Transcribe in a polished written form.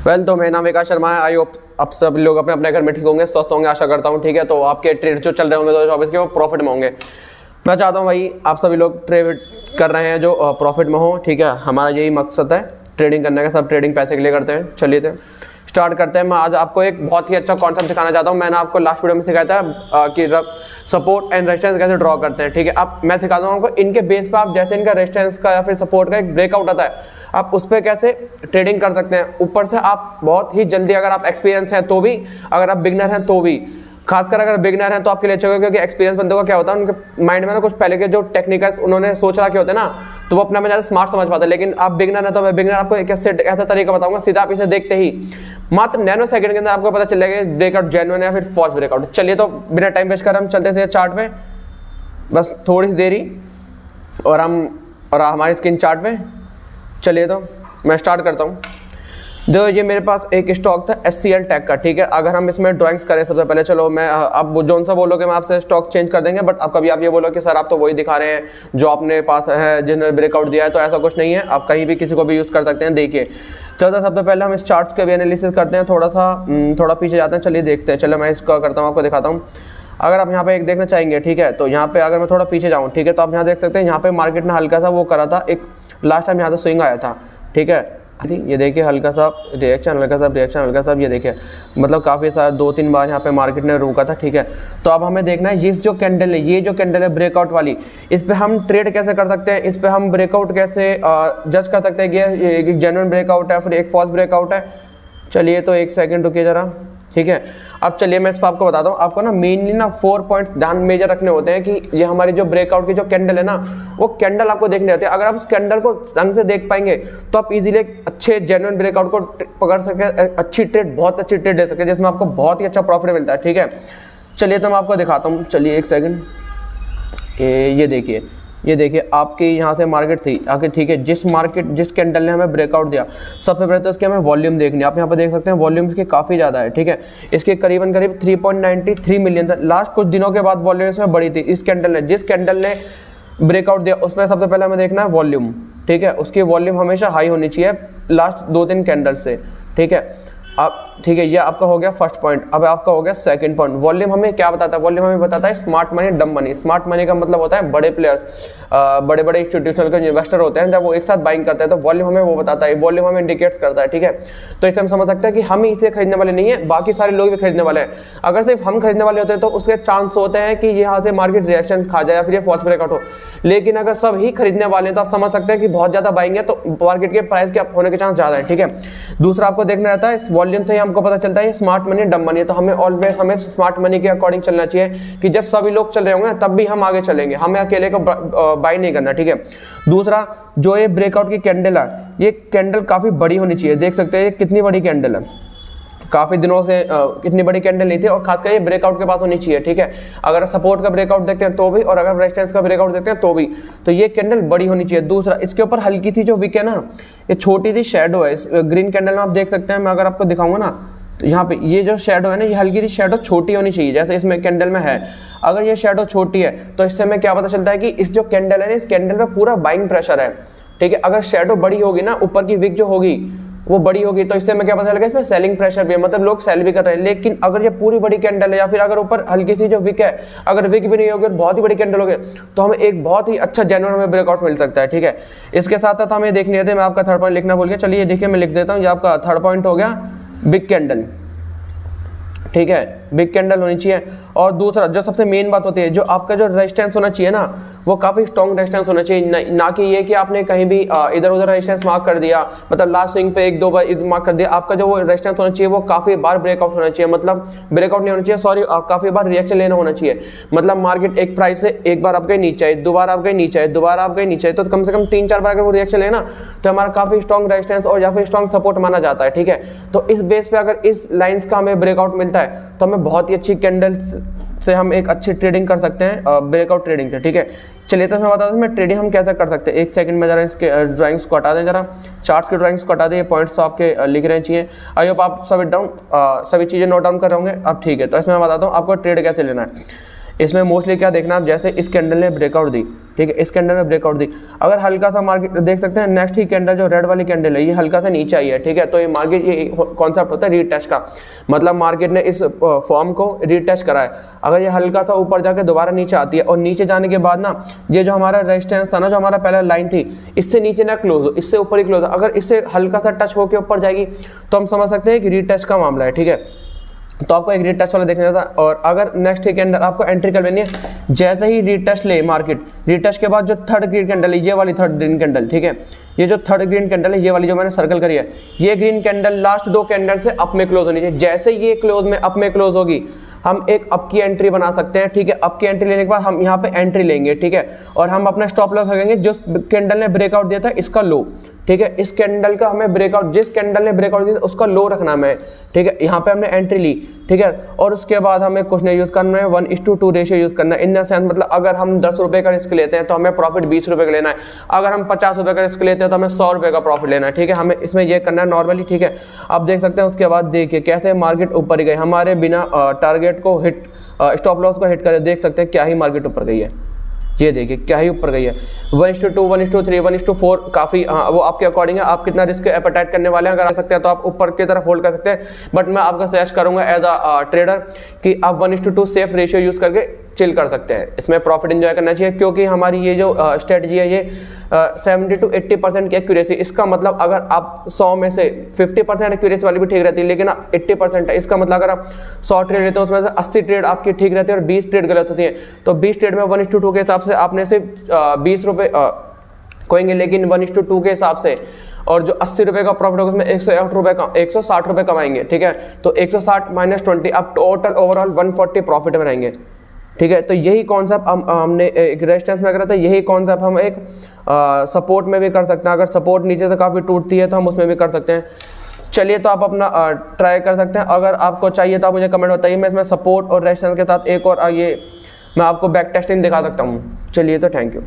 तो मेरा नाम विकास शर्मा है। आई होप आप सब लोग अपने अपने घर में ठीक होंगे, स्वस्थ होंगे, आशा करता हूँ। ठीक है, तो आपके ट्रेड जो चल रहे होंगे 2024 के वो प्रॉफिट में होंगे। मैं चाहता हूँ भाई आप सभी लोग ट्रेड कर रहे हैं जो प्रॉफिट में हो। ठीक है, हमारा यही मकसद है ट्रेडिंग करने का। सब ट्रेडिंग पैसे के लिए करते हैं। चलिए तो स्टार्ट करते हैं। मैं आज आपको एक बहुत ही अच्छा कॉन्सेप्ट दिखाना चाहता हूँ। मैंने आपको लास्ट वीडियो में सिखाया था कि सपोर्ट एंड रेजिस्टेंस कैसे ड्रॉ करते हैं। ठीक है, अब मैं सिखाता हूँ आपको इनके बेस पर आप जैसे इनका रेजिस्टेंस का या फिर सपोर्ट का एक ब्रेकआउट आता है, आप उस पर कैसे ट्रेडिंग कर सकते हैं। ऊपर से आप बहुत ही जल्दी, अगर आप एक्सपीरियंस हैं तो भी, अगर आप बिगनर हैं तो भी, खासकर अगर बिगनर हैं तो आपके लिए अच्छा होगा, क्योंकि एक्सपीरियंस बंदों का क्या होता है, उनके माइंड में ना कुछ पहले के जो टेक्निकल्स उन्होंने सोच रखे होते हैं ना, तो वो अपने में ज़्यादा स्मार्ट समझ पाते हैं। लेकिन आप बिगनर हैं तो मैं बिगनर आपको एक ऐसा तरीका बताऊंगा, सीधा आप इसे देखते ही मात्र नैनो सेकंड के अंदर आपको पता चल जाएगा ब्रेकआउट जेन्युइन है या फिर फॉल्स ब्रेकआउट। चलिए तो बिना टाइम वेस्ट कर हम चलते थे चार्ट पे, बस थोड़ी सी देरी और हमारी स्क्रीन चार्ट पे। चलिए तो मैं स्टार्ट करता हूँ। देखो ये मेरे पास एक स्टॉक था SCL टेक का। ठीक है, अगर हम इसमें ड्राइंग्स करें सबसे पहले, चलो मैं अब जो सा बोलोगे मैं आपसे स्टॉक चेंज कर देंगे, बट अब कभी आप ये बोलो कि सर आप तो वही दिखा रहे हैं जो आपने पास है जिन्होंने ब्रेकआउट दिया है, तो ऐसा कुछ नहीं है। आप कहीं भी किसी को भी यूज़ कर सकते हैं। देखिए चलो सबसे पहले हम इस चार्ट्स के भी एनालिसिस करते हैं। थोड़ा पीछे जाते हैं, चलिए देखते हैं। चलो मैं इसका करता हूँ, आपको दिखाता हूँ। अगर आप यहाँ पे एक देखना चाहेंगे, ठीक है, तो यहाँ पे अगर मैं थोड़ा पीछे जाऊँ, ठीक है, तो आप यहाँ देख सकते हैं यहाँ पे मार्केट ने हल्का सा वो करा था, एक लास्ट टाइम यहाँ से स्विंग आया था। ठीक है, ये देखिए हल्का सा रिएक्शन, हल्का सा ये देखिए, मतलब काफ़ी सारा 2-3 बार यहाँ पे मार्केट ने रुका था। ठीक है, तो अब हमें देखना है ये जो कैंडल है ब्रेकआउट वाली, इस पे हम ट्रेड कैसे कर सकते हैं, इस पे हम ब्रेकआउट कैसे जज कर सकते हैं कि ये जेन्युइन ब्रेकआउट है फिर एक फॉल्स ब्रेकआउट है। चलिए तो एक सेकंड रुकिए ज़रा। ठीक है, अब चलिए मैं इस पर आपको बताता हूँ। आपको ना मेनली ना 4 पॉइंट्स ध्यान मेजर रखने होते हैं कि ये हमारी जो ब्रेकआउट की जो कैंडल है ना, वो कैंडल आपको देखने होते हैं। अगर आप उस कैंडल को ढंग से देख पाएंगे तो आप इजीली एक अच्छे जेन्युइन ब्रेकआउट को पकड़ सके, बहुत अच्छी ट्रेड ले सके, जिसमें आपको बहुत ही अच्छा प्रॉफिट मिलता है। ठीक है, चलिए तो मैं आपको दिखाता हूँ। चलिए एक सेकेंड, ये देखिए आपकी यहाँ से मार्केट थी आके। ठीक है, जिस कैंडल ने हमें ब्रेकआउट दिया, सबसे पहले तो इसके हमें वॉल्यूम देखनी है। आप यहाँ पे देख सकते हैं वॉल्यूम इसके काफ़ी ज़्यादा है। ठीक है, इसके करीब 3.93 मिलियन था। लास्ट कुछ दिनों के बाद वॉल्यूम इसमें बढ़ी थी। इस कैंडल ने, जिस कैंडल ने ब्रेकआउट दिया, उसमें सबसे पहले हमें देखना है वॉल्यूम। ठीक है, उसकी वॉल्यूम हमेशा हाई होनी चाहिए लास्ट 2-3 कैंडल से। ठीक है, अब ठीक है, ये आपका हो गया फर्स्ट पॉइंट। अब आपका हो गया सेकंड पॉइंट। वॉल्यूम हमें क्या बताता है? वॉल्यूम हमें बताता है स्मार्ट मनी, डम मनी। स्मार्ट मनी का मतलब होता है बड़े प्लेयर्स, बड़े इंस्टीट्यूशनल के इन्वेस्टर होते हैं, जब वो एक साथ बाइंग करते हैं तो वॉल्यूम हमें वो बताता है, वॉल्यूम हमें इंडिकेट्स करता है। ठीक है, तो इससे हम समझ सकते हैं कि हम ही इसे खरीदने वाले नहीं है, बाकी सारे लोग भी खरीदने वाले हैं। अगर सिर्फ हम खरीदने वाले होते हैं तो उसके चांस होते हैं कि यहाँ से मार्केट रिएक्शन खा जाए या फिर ये फॉल्स ब्रेकआउट हो। लेकिन अगर सब ही खरीदने वाले हैं तो आप समझ सकते हैं कि बहुत ज़्यादा बाइंग है, तो मार्केट के प्राइस के अप होने के चांस ज़्यादा है। ठीक है, दूसरा आपको देखना रहता है इस वॉल्यूम से ही हमको पता चलता है स्मार्ट मनी, डम मनी। तो हमें ऑलवेज स्मार्ट मनी के अकॉर्डिंग चलना चाहिए कि जब सभी लोग चल रहे होंगे ना तब भी हम आगे चलेंगे, हमें अकेले को बाई नहीं करना। ठीक है, दूसरा जो ये ब्रेकआउट की कैंडल है, ये कैंडल काफी बड़ी होनी चाहिए। देख सकते हैं ये कितनी बड़ी कैंडल है, काफी दिनों से कितनी बड़ी कैंडल नहीं थी, और खासकर ये ब्रेकआउट के पास होनी चाहिए। ठीक है, अगर सपोर्ट का ब्रेकआउट देखते हैं तो भी, और अगर रेजिस्टेंस का ब्रेकआउट देखते हैं तो भी, तो ये कैंडल बड़ी होनी चाहिए। दूसरा इसके ऊपर हल्की सी जो विक है ना, ये छोटी सी शेडो है। इस ग्रीन कैंडल में आप देख सकते हैं, मैं अगर आपको दिखाऊंगा ना, तो यहाँ पे ये जो शेडो है ना, ये हल्की सी शेडो छोटी होनी चाहिए, जैसे इसमें कैंडल में है। अगर ये शेडो छोटी है तो इससे हमें क्या पता चलता है कि इस जो कैंडल है ना, इस कैंडल में पूरा बाइंग प्रेशर है। ठीक है, अगर शेडो बड़ी होगी ना, ऊपर की विक जो होगी वो बड़ी होगी, तो इससे हमें क्या पता चलेगा, इसमें सेलिंग प्रेशर भी है, मतलब लोग सेल भी कर रहे हैं। लेकिन अगर ये पूरी बड़ी कैंडल है या फिर अगर ऊपर हल्की सी जो विक है, अगर विक भी नहीं होगी और बहुत ही बड़ी कैंडल होगी, तो हमें एक बहुत ही अच्छा जेन्युइन हमें ब्रेकआउट मिल सकता है। ठीक है, इसके साथ साथ हमें देखनी है, मैं आपका थर्ड पॉइंट लिखना भूल गया। चलिए देखिए मैं लिख देता हूँ, ये आपका थर्ड पॉइंट हो गया बिग कैंडल। ठीक है, बिग कैंडल होनी चाहिए। और दूसरा जो सबसे मेन बात होती है, जो आपका जो रेजिस्टेंस होना चाहिए ना, वो काफी स्ट्रॉन्ग रेजिस्टेंस होना चाहिए, ना कि ये कि आपने कहीं भी इधर उधर रेजिस्टेंस मार्क कर दिया, मतलब लास्ट स्विंग पे 1-2 बार मार्क कर दिया। आपका जो वो रेजिस्टेंस होना चाहिए वो काफी बार ब्रेकआउट होना चाहिए, मतलब ब्रेकआउट नहीं होना चाहिए, सॉरी, काफी बार रिएक्शन लेना होना चाहिए। मतलब मार्केट एक प्राइस से एक बार आप गए नीचे आए, दोबारा आप गए नीचे आए, दोबारा आप गए नीचे आए, तो कम से कम 3-4 बार अगर वो रिएक्शन लेना तो हमारा काफी स्ट्रॉन्ग रेजिस्टेंस और या फिर स्ट्रॉन्ग सपोर्ट माना जाता है। ठीक है, तो इस बेस पे अगर इस लाइंस का हमें ब्रेकआउट मिलता है तो हमें बहुत ही अच्छी कैंडल्स से हम एक अच्छी ट्रेडिंग कर सकते हैं ब्रेकआउट ट्रेडिंग से। ठीक है, चलिए तो मैं बता दूं मैं ट्रेडिंग हम कैसे कर सकते हैं। एक सेकंड में जरा इसके ड्राइंग्स को हटा दें, जरा चार्ट्स के ड्राइंग्स को हटा दें, ये पॉइंट्स तो आपके लिख रहे चाहिए। आई होप आप सभी चीज़ें नोट डाउन कर रहे होंगे। अब ठीक है, तो इसमें मैं बताता हूँ आपको ट्रेड कैसे लेना है। इसमें मोस्टली क्या देखना आप, जैसे इस कैंडल ने ब्रेकआउट दी, ठीक है, इस कैंडल में ब्रेकआउट दी, अगर हल्का सा मार्केट देख सकते हैं नेक्स्ट ही कैंडल जो रेड वाली कैंडल है ये हल्का सा नीचे आई है, ठीक है, तो ये मार्केट ये कॉन्सेप्ट होता है रीटेस्ट का, मतलब मार्केट ने इस फॉर्म को रीटेस्ट करा है। अगर ये हल्का सा ऊपर जाके दोबारा नीचे आती है और नीचे जाने के बाद ना ये जो हमारा रेजिस्टेंस था ना, जो हमारा पहला लाइन थी, इससे नीचे ना क्लोज हो, इससे ऊपर ही क्लोज हो, अगर इससे हल्का सा टच होकर ऊपर जाएगी तो हम समझ सकते हैं कि रीटेस्ट का मामला है, ठीक है। तो आपको एक रीटेस्ट वाला देखना था, और अगर नेक्स्ट के अंदर आपको एंट्री कर लेनी है, जैसे ही रीटेस्ट ले मार्केट, रीटेस्ट के बाद जो थर्ड ग्रीन कैंडल है, ये वाली थर्ड ग्रीन कैंडल, ठीक है, ये जो थर्ड ग्रीन कैंडल है, ये वाली जो मैंने सर्कल करी है, ये ग्रीन कैंडल लास्ट 2 कैंडल से अप में क्लोज होनी चाहिए। जैसे ये क्लोज में अप में क्लोज होगी हम एक अप की एंट्री बना सकते हैं, ठीक है। अप की एंट्री लेने के बाद हम यहाँ पे एंट्री लेंगे, ठीक है, और हम अपना स्टॉप लॉस रखेंगे जो कैंडल ने ब्रेकआउट दिया था इसका लो, ठीक है। इस कैंडल का हमें ब्रेकआउट, जिस कैंडल ने ब्रेकआउट दिया उसका लो रखना है, ठीक है। यहाँ पे हमने एंट्री ली, ठीक है, और उसके बाद हमें कुछ नहीं यूज करना है, 1:2 रेशियो यूज करना है। इन द सेंस मतलब अगर हम 10 रुपए का रिस्क लेते हैं तो हमें प्रॉफिट 20 रुपए का लेना है, अगर हम 50 रुपए का रिस्क लेते हैं तो हमें 100 रुपए का प्रॉफिट लेना है, ठीक है। हमें इसमें यह करना है नॉर्मली, ठीक है। आप देख सकते हैं उसके बाद देखिए कैसे मार्केट ऊपर ही गई, हमारे बिना टारगेट को हिट, स्टॉप लॉस को हिट करे, देख सकते हैं क्या ही मार्केट ऊपर गई है, ये देखिए क्या ही ऊपर गई है। 1:2, 1:3, 1:4 काफ़ी, वो आपके अकॉर्डिंग है, आप कितना रिस्क एपेटाइट करने वाले हैं। अगर आ सकते हैं तो आप ऊपर की तरफ होल्ड कर सकते हैं, बट मैं आपका सजेस्ट करूंगा एज अ ट्रेडर कि आप 1:2 सेफ रेशियो यूज करके चिल कर सकते हैं, इसमें प्रॉफिट एंजॉय करना चाहिए, क्योंकि हमारी ये जो स्ट्रेटजी है ये 70 to 80% की एक्यूरेसी, इसका मतलब अगर आप 100 में से 50% एक्यूरेसी वाली भी ठीक रहती है, लेकिन 80% है, इसका मतलब अगर आप 100 ट्रेड लेते हैं उसमें से 80 ट्रेड आपकी ठीक रहती है और 20 ट्रेड गलत होती है। तो 20 ट्रेड में 1:2 के हिसाब से आपने सिर्फ 20 रुपये खोएंगे, लेकिन 1:2 के हिसाब से और जो 80 रुपये का प्रॉफिट होगा उसमें 108 रुपये का 160 रुपये कमाएंगे, ठीक है। तो 160 माइनस 20 आप टोटल ओवरऑल 140 प्रॉफिट बनाएंगे, ठीक है। तो यही कॉन्सेप्ट हमने एक रेजिस्टेंस में करा था, यही कॉन्सेप्ट हम एक सपोर्ट में भी कर सकते हैं। अगर सपोर्ट नीचे से काफ़ी टूटती है तो हम उसमें भी कर सकते हैं। चलिए, तो आप अपना ट्राई कर सकते हैं। अगर आपको चाहिए तो आप मुझे कमेंट बताइए, मैं इसमें सपोर्ट और रेजिस्टेंस के साथ एक और ये मैं आपको बैक टेस्टिंग दिखा सकता हूँ। चलिए, तो थैंक यू।